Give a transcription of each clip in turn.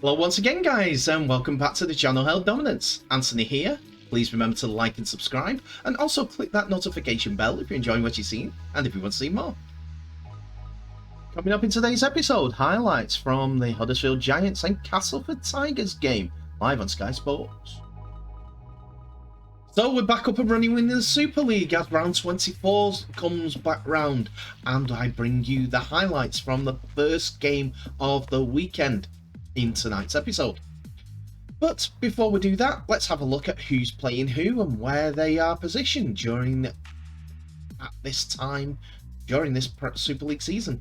Hello once again guys, and welcome back to the channel Held Dominance. Anthony here. Please remember to like and subscribe, and also click that notification bell if you're enjoying what you're seeing and if you want to see more. Coming up in today's episode, highlights from the Huddersfield Giants and Castleford Tigers game, live on Sky Sports. So we're back up and running in the Super League as round 24 comes back round, and I bring you the highlights from the first game of the weekend in tonight's episode. But before we do that, let's have a look at who's playing who and where they are positioned at this time during this Super League season.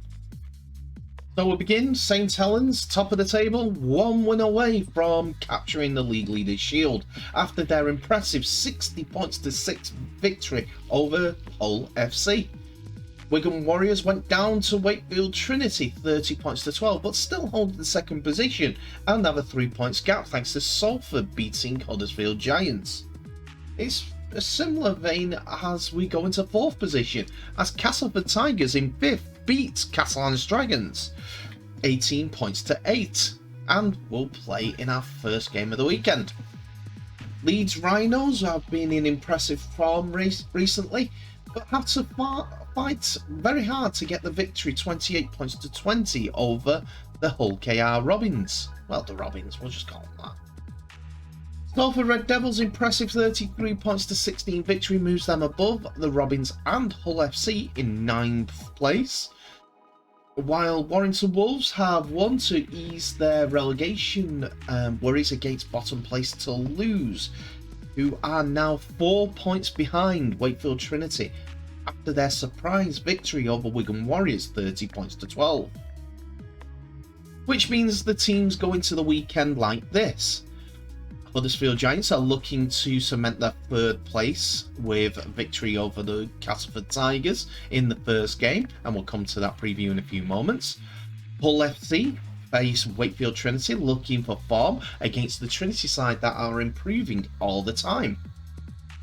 So we'll begin. St Helens, top of the table, one win away from capturing the league leaders' shield after their impressive 60 points to 6 victory over Hull FC. Wigan Warriors went down to Wakefield Trinity 30 points to 12, but still hold the second position and have a 3 points gap thanks to Salford beating Huddersfield Giants. It's a similar vein as we go into 4th position, as Castleford Tigers in 5th beat Castleford Dragons 18 points to 8 and will play in our first game of the weekend. Leeds Rhinos have been in impressive form recently, but have to fight very hard to get the victory 28 points to 20 over the Hull KR Robins. Well, the Robins, we'll just call them that. Salford Red Devils' impressive 33 points to 16 victory moves them above the Robins and Hull FC in 9th place, while Warrington Wolves have won to ease their relegation worries against bottom place Toulouse, who are now 4 points behind Wakefield Trinity after their surprise victory over Wigan Warriors 30 points to 12. Which means the teams go into the weekend like this. Huddersfield Giants are looking to cement their 3rd place with a victory over the Castleford Tigers in the first game, and we'll come to that preview in a few moments. Hull FC face Wakefield Trinity looking for form against the Trinity side that are improving all the time.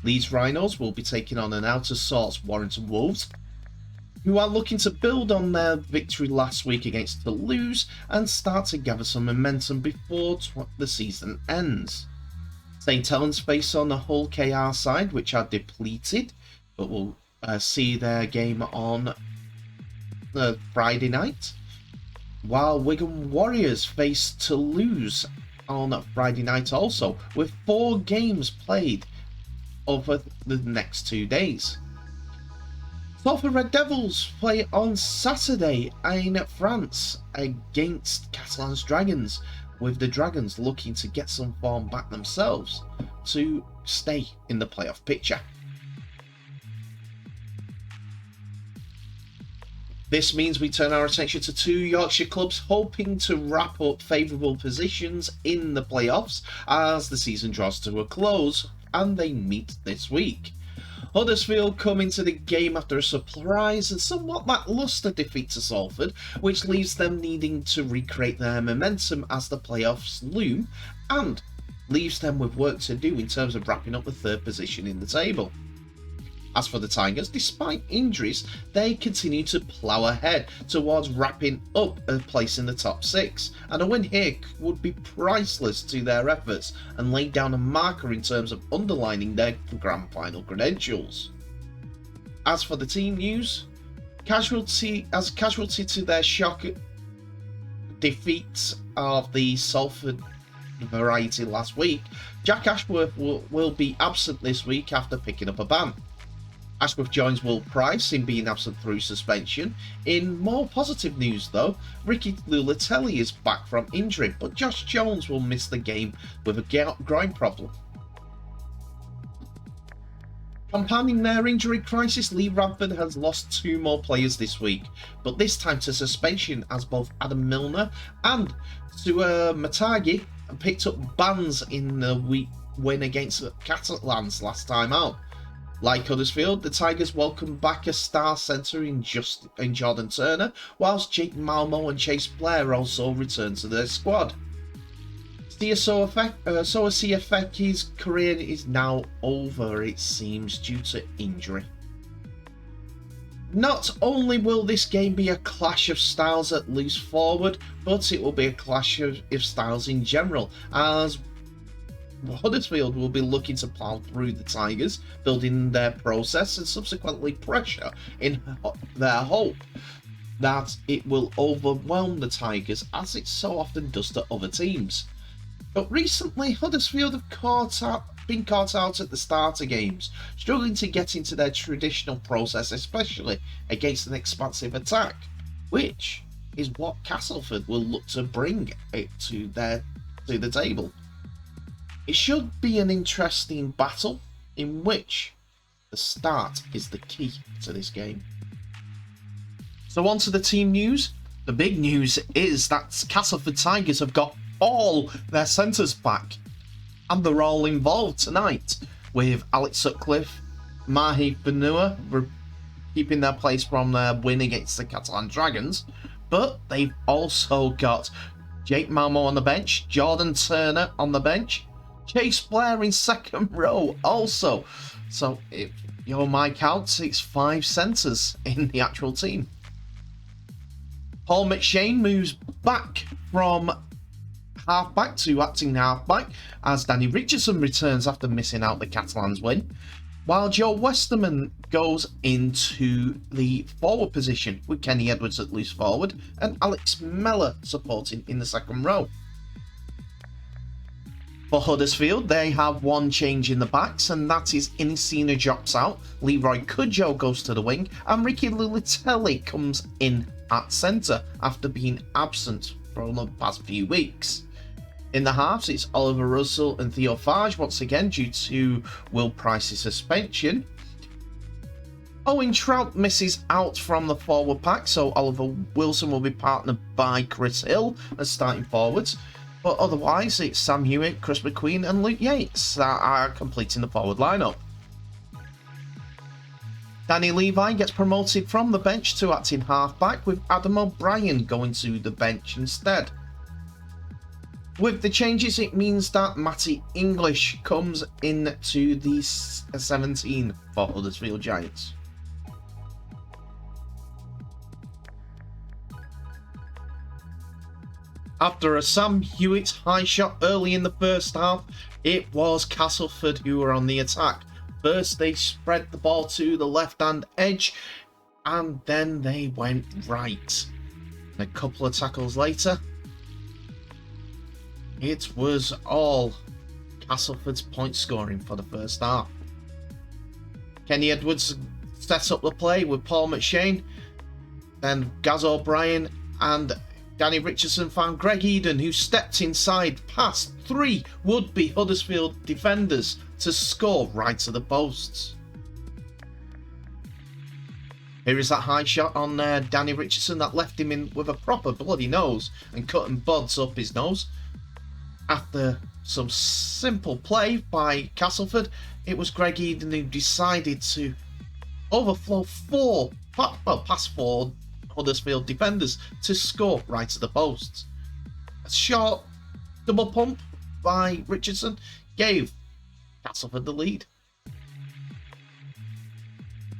Leeds Rhinos will be taking on an out of sorts Warrington Wolves, who are looking to build on their victory last week against Toulouse and start to gather some momentum before the season ends. St Helens face on the Hull KR side, which are depleted, but we'll see their game on Friday night, while Wigan Warriors face Toulouse on Friday night also, with 4 games played over the next 2 days. Salford Red Devils play on Saturday in France against Castleford Dragons, with the Dragons looking to get some form back themselves to stay in the playoff picture. This means we turn our attention to 2 Yorkshire clubs hoping to wrap up favourable positions in the playoffs as the season draws to a close, and they meet this week. Huddersfield come into the game after a surprise and somewhat lacklustre defeat to Salford, which leaves them needing to recreate their momentum as the playoffs loom, and leaves them with work to do in terms of wrapping up the 3rd position in the table. As for the Tigers, despite injuries, they continue to plough ahead towards wrapping up a place in the top 6, and a win here would be priceless to their efforts and lay down a marker in terms of underlining their grand final credentials. As for the team news, casualty to their shock defeat of the Salford variety last week, Jack Ashworth will be absent this week after picking up a ban. Ashworth joins Will Price in being absent through suspension. In more positive news though, Ricky Lulatelli is back from injury, but Josh Jones will miss the game with a groin problem. Compounding their injury crisis, Lee Radford has lost 2 more players this week, but this time to suspension, as both Adam Milner and Sua Matagi picked up bans in the week win against Catalans last time out. Like Huddersfield, the Tigers welcome back a star centre in Jordan Turner, whilst Jake Malmo and Chase Blair also return to their squad. Soa Siafeki's career is now over, it seems, due to injury. Not only will this game be a clash of styles at loose forward, but it will be a clash of styles in general, as Huddersfield will be looking to plough through the Tigers, building their process and subsequently pressure in their hope that it will overwhelm the Tigers, as it so often does to other teams. But recently, Huddersfield have been caught out at the starter games, struggling to get into their traditional process, especially against an expansive attack, which is what Castleford will look to bring it to the table. It should be an interesting battle in which the start is the key to this game. So on to the team news. The big news is that Castleford Tigers have got all their centres back, and they're all involved tonight, with Alex Sutcliffe, Mahi Benua keeping their place from their win against the Catalan Dragons, but they've also got Jake Malmo on the bench, Jordan Turner on the bench, Chase Blair in second row also. So if your my counts, it's 5 centres in the actual team. Paul McShane moves back from halfback to acting halfback as Danny Richardson returns after missing out the Catalans win, while Joe Westerman goes into the forward position with Kenny Edwards at loose forward and Alex Mellor supporting in the second row. For Huddersfield, they have one change in the backs, and that is Inisina drops out, Leroy Cudjoe goes to the wing, and Ricky Lulitelli comes in at centre after being absent for the past few weeks. In the halves, it's Oliver Russell and Theo Farge once again due to Will Price's suspension. Owen Trout misses out from the forward pack, so Oliver Wilson will be partnered by Chris Hill as starting forwards. But otherwise, it's Sam Hewitt, Chris McQueen and Luke Yates that are completing the forward lineup. Danny Levi gets promoted from the bench to acting halfback, with Adam O'Brien going to the bench instead. With the changes, it means that Matty English comes into the 17 for Huddersfield Giants. After a Sam Hewitt high shot early in the first half, it was Castleford who were on the attack. First, they spread the ball to the left-hand edge, and then they went right. And a couple of tackles later, it was all Castleford's point scoring for the first half. Kenny Edwards set up the play with Paul McShane, then Gaz O'Brien and Danny Richardson found Greg Eden, who stepped inside past 3 would-be Huddersfield defenders to score right to the posts. Here is that high shot on Danny Richardson that left him in with a proper bloody nose and cutting buds up his nose. After some simple play by Castleford, it was Greg Eden who decided to overflow past 4 Huddersfield defenders to score right to the posts. A short double pump by Richardson gave Castleford the lead.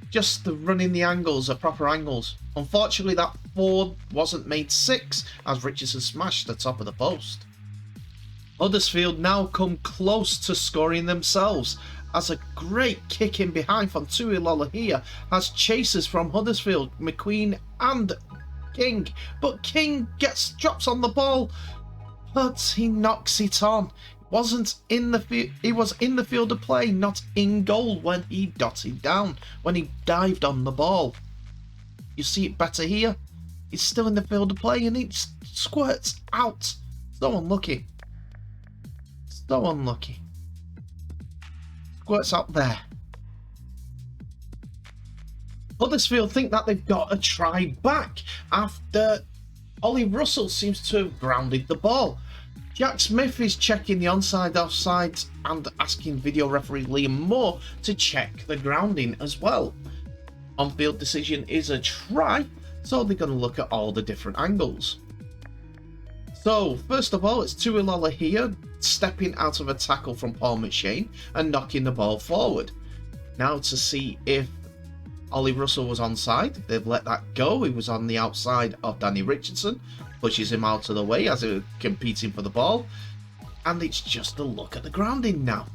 Just the running the angles are proper angles. Unfortunately, that 4 wasn't made 6 as Richardson smashed the top of the post. Huddersfield now come close to scoring themselves, as a great kick in behind from Tuilola here has chasers from Huddersfield, McQueen and King, but King drops on the ball, but he knocks it on. He was in the field of play, not in goal when he dotted down, when he dived on the ball. You see it better here. He's still in the field of play and it squirts out. So unlucky. So unlucky. Squirts out there. Huddersfield think that they've got to try back after Ollie Russell seems to have grounded the ball. Jack Smith is checking the onside, offside and asking video referee Liam Moore to check the grounding as well. On-field decision is a try, so they're going to look at all the different angles. So, first of all, it's Tuilola here, stepping out of a tackle from Paul McShane and knocking the ball forward. Now to see if Ollie Russell was onside. They've let that go. He was on the outside of Danny Richardson, pushes him out of the way as they're competing for the ball. And it's just a look at the grounding now.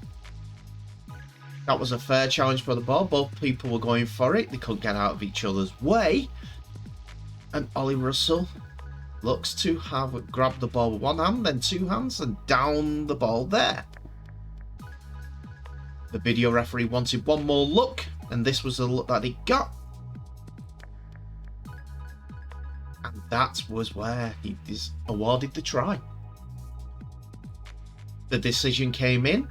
That was a fair challenge for the ball. Both people were going for it. They couldn't get out of each other's way. And Ollie Russell looks to have grabbed the ball with one hand, then two hands, and down the ball there. The video referee wanted one more look, and this was the look that he got. And that was where he is awarded the try. The decision came in,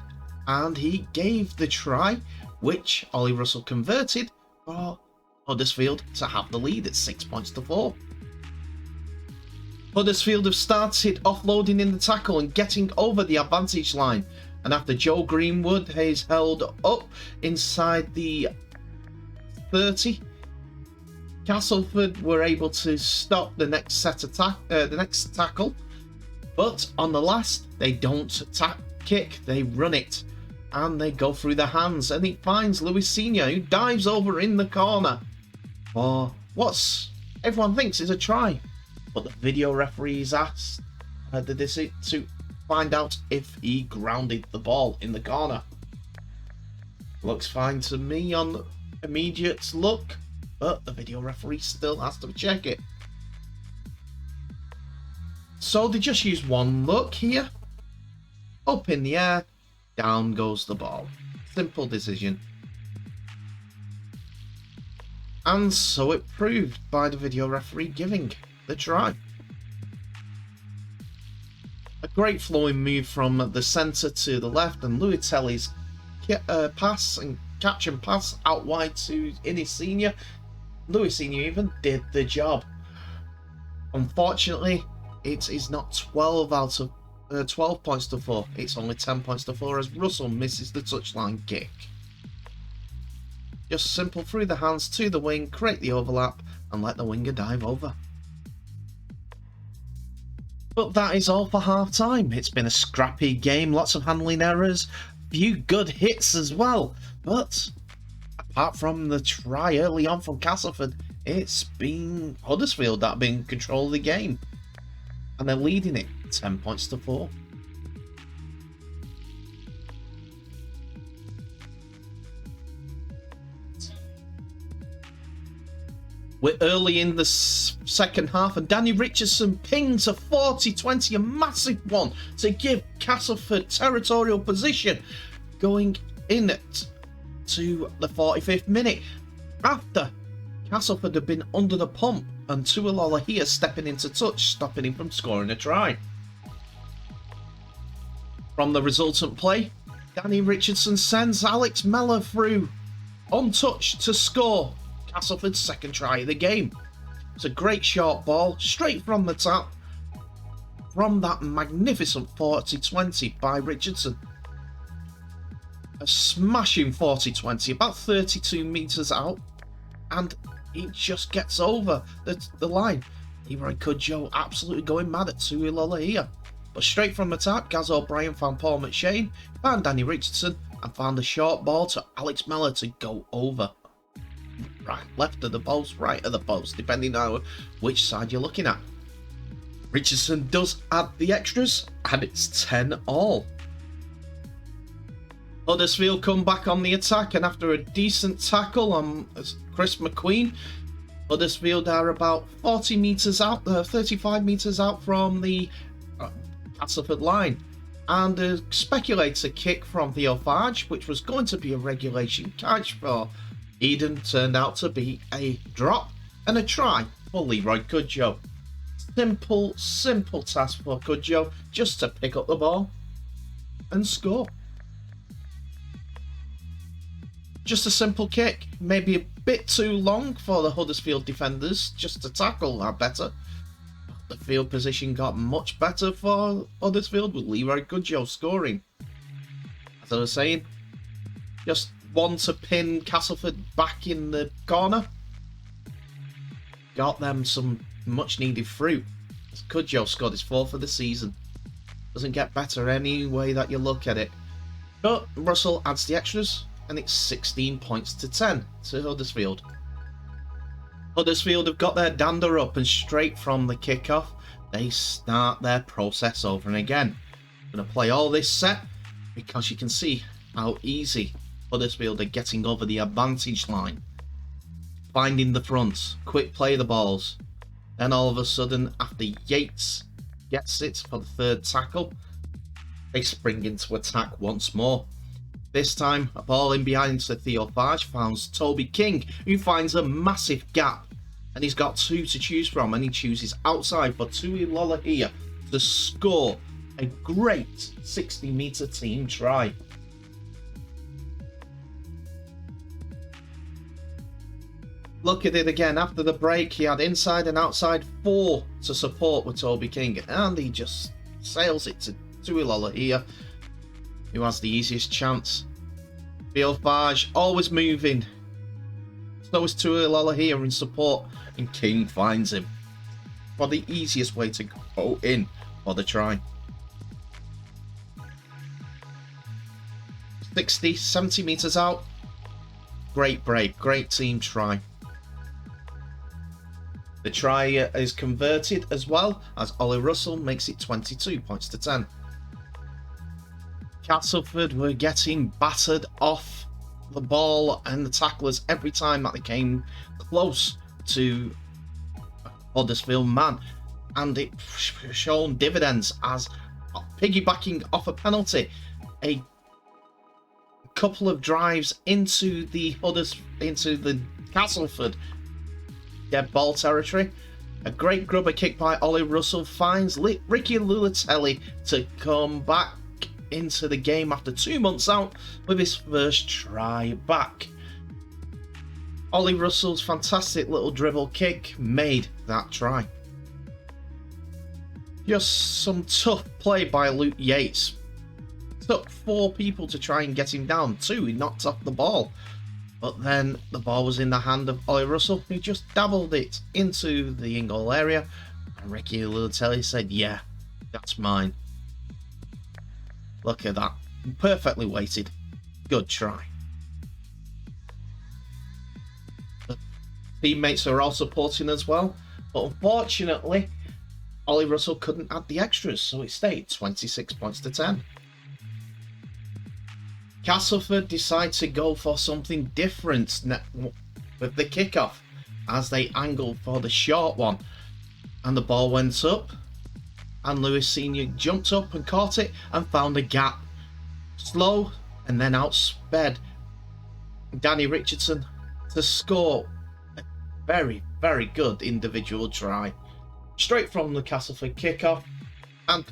and he gave the try, which Ollie Russell converted for Huddersfield to have the lead at 6 points to 4. Huddersfield have started offloading in the tackle and getting over the advantage line. And after Joe Greenwood is held up inside the 30, Castleford were able to stop the next set of tackle. But on the last, they don't kick, they run it. And they go through the hands, and it finds Luis Senior, who dives over in the corner for what's everyone thinks is a try. But the video referees asked to find out if he grounded the ball in the corner. Looks fine to me on immediate look, but the video referee still has to check it. So they just use one look here. Up in the air, down goes the ball. Simple decision. And so it proved by the video referee giving the try. A great flowing move from the centre to the left, and Luitelli's pass and catch and pass out wide to Luis Senior. Luis Senior even did the job. Unfortunately, it is not 12 out of 12 points to 4. It's only 10 points to 4 as Russell misses the touchline kick. Just simple through the hands to the wing, create the overlap, and let the winger dive over. But that is all for half time. It's been a scrappy game, lots of handling errors, few good hits as well. But apart from the try early on from Castleford, it's been Huddersfield that have been in control of the game. And they're leading it 10 points to 4. We're early in the second half, and Danny Richardson pings a 40-20, a massive one to give Castleford territorial position, going in to the 45th minute. After Castleford had been under the pump, and Tuilola here stepping into touch, stopping him from scoring a try. From the resultant play, Danny Richardson sends Alex Mellor through, untouched, to score Castleford's second try of the game. It's a great short ball, straight from the tap, from that magnificent 40-20 by Richardson. A smashing 40-20, about 32 metres out, and he just gets over the line. Leroy Cudjoe absolutely going mad at Tuilola here. But straight from the tap, Gaz O'Brien found Paul McShane, found Danny Richardson, and found a short ball to Alex Mellor to go over. Right, left of the post, right of the post, depending on which side you're looking at. Richardson does add the extras, and it's 10-all. Huddersfield come back on the attack, and after a decent tackle on Chris McQueen, Huddersfield are about 40 metres out, 35 metres out from the Castleford line. And a speculator kick from Theo Farge, which was going to be a regulation catch for Eden, turned out to be a drop and a try for Leroy Cudjoe. Simple task for Cudjoe, just to pick up the ball and score. Just a simple kick, maybe a bit too long for the Huddersfield defenders just to tackle that better. The field position got much better for Huddersfield with Leroy Cudjoe scoring. As I was saying, just one to pin Castleford back in the corner. Got them some much needed fruit. As Cudjoe scored his 4th of the season. Doesn't get better any way that you look at it. But Russell adds the extras, and it's 16 points to 10 to Huddersfield. Huddersfield have got their dander up, and straight from the kickoff, they start their process over and again. I'm going to play all this set because you can see how easy Huddersfield are getting over the advantage line. Finding the fronts, quick play the balls. Then all of a sudden, after Yates gets it for the third tackle, they spring into attack once more. This time, a ball in behind to Theo Farge finds Toby King, who finds a massive gap. And he's got two to choose from, and he chooses outside for Tui Lolohea to score a great 60-metre team try. Look at it again. After the break, he had inside and outside 4 to support with Toby King, and he just sails it to Tui Lolohea, who has the easiest chance. Theo Farge always moving. So is Tui Lolohea in support, and King finds him for the easiest way to go in for the try. 60, 70 metres out. Great break, great team try. The try is converted as well, as Ollie Russell makes it 22 points to 10. Castleford were getting battered off the ball and the tacklers every time that they came close to Huddersfield man, and it shown dividends as piggybacking off a penalty, a couple of drives into the Castleford dead ball territory. A great grubber kick by Ollie Russell finds Ricky Lulatelli to come back into the game after 2 months out with his first try back. Ollie Russell's fantastic little dribble kick made that try. Just some tough play by Luke Yates. Took 4 people to try and get him down. 2, he knocked off the ball. But then the ball was in the hand of Ollie Russell, who just dabbled it into the in-goal area. And Ricky Lulatelli said, "Yeah, that's mine." Look at that. Perfectly weighted. Good try. The teammates are all supporting as well. But unfortunately, Ollie Russell couldn't add the extras, so it stayed 26 points to 10. Castleford decide to go for something different with the kickoff as they angled for the short one, and the ball went up, and Lewis Senior jumped up and caught it and found a gap. Slow and then outsped Danny Richardson to score a very, very good individual try straight from the Castleford kickoff, and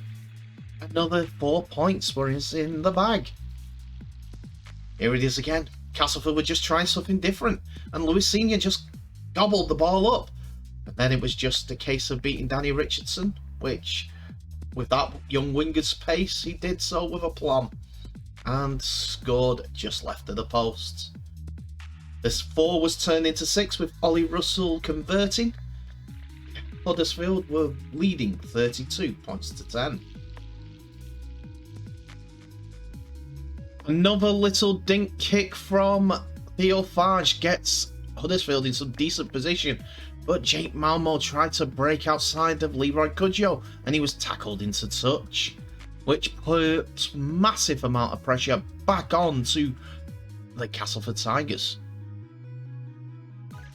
another 4 points were in the bag. Here it is again. Castleford were just trying something different, and Lewis Senior just gobbled the ball up. And then it was just a case of beating Danny Richardson, which, with that young winger's pace, he did so with aplomb and scored just left of the post. This 4 was turned into 6 with Ollie Russell converting. Huddersfield were leading 32 points to 10. Another little dink kick from Theo Farge gets Huddersfield in some decent position, but Jake Malmo tried to break outside of Leroy Cudjoe, and he was tackled into touch, which puts massive amount of pressure back on to the Castleford Tigers.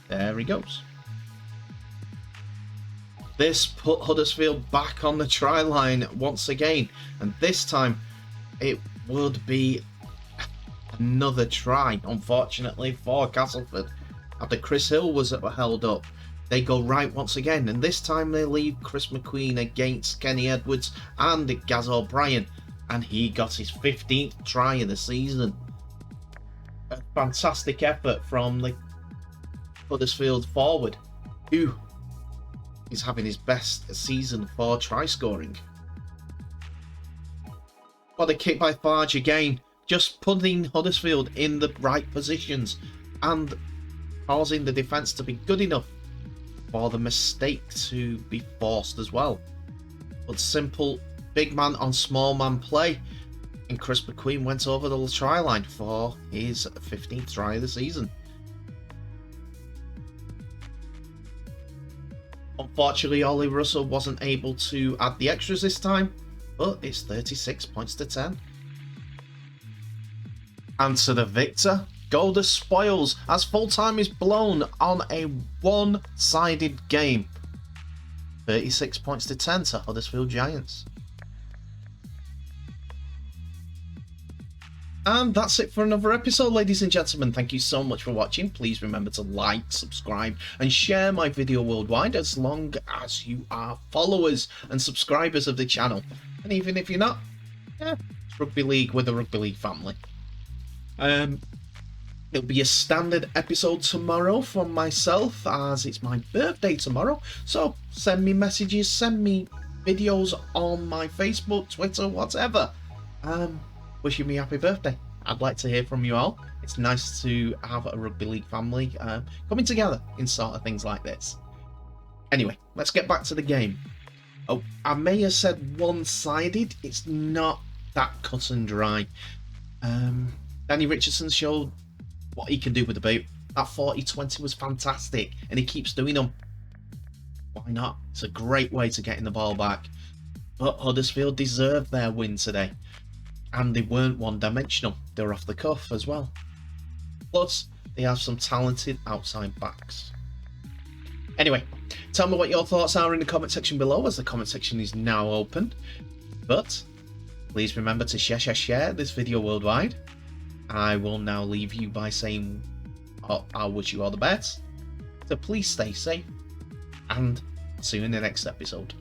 There he goes. This put Huddersfield back on the try line once again, and this time it would be another try, unfortunately, for Castleford. After Chris Hill was held up, they go right once again, and this time they leave Chris McQueen against Kenny Edwards and Gaz O'Brien, and he got his 15th try of the season. A fantastic effort from the Huddersfield forward, who is having his best season for try scoring. What a kick by Farge again, just putting Huddersfield in the right positions and causing the defence to be good enough for the mistake to be forced as well. But simple big man on small man play, and Chris McQueen went over the try line for his 15th try of the season. Unfortunately, Ollie Russell wasn't able to add the extras this time, but it's 36 points to 10. And to the victor, go the spoils as full time is blown on a one-sided game. 36 points to 10 to Huddersfield Giants. And that's it for another episode, ladies and gentlemen. Thank you so much for watching. Please remember to like, subscribe, and share my video worldwide as long as you are followers and subscribers of the channel. And even if you're not, it's Rugby League with the Rugby League family. It'll be a standard episode tomorrow from myself, as it's my birthday tomorrow. So send me messages, send me videos on my Facebook, Twitter, whatever. Wishing me happy birthday. I'd like to hear from you all. It's nice to have a Rugby League family coming together in sort of things like this. Anyway, let's get back to the game. Oh, I may have said one-sided. It's not that cut and dry. Danny Richardson showed what he can do with the boot. That 40-20 was fantastic, and he keeps doing them. Why not? It's a great way to getting the ball back. But Huddersfield deserved their win today. And they weren't one-dimensional. They were off the cuff as well. Plus, they have some talented outside backs. Anyway, tell me what your thoughts are in the comment section below, as the comment section is now open. But please remember to share this video worldwide. I will now leave you by saying I wish you all the best. So please stay safe, and I'll see you in the next episode.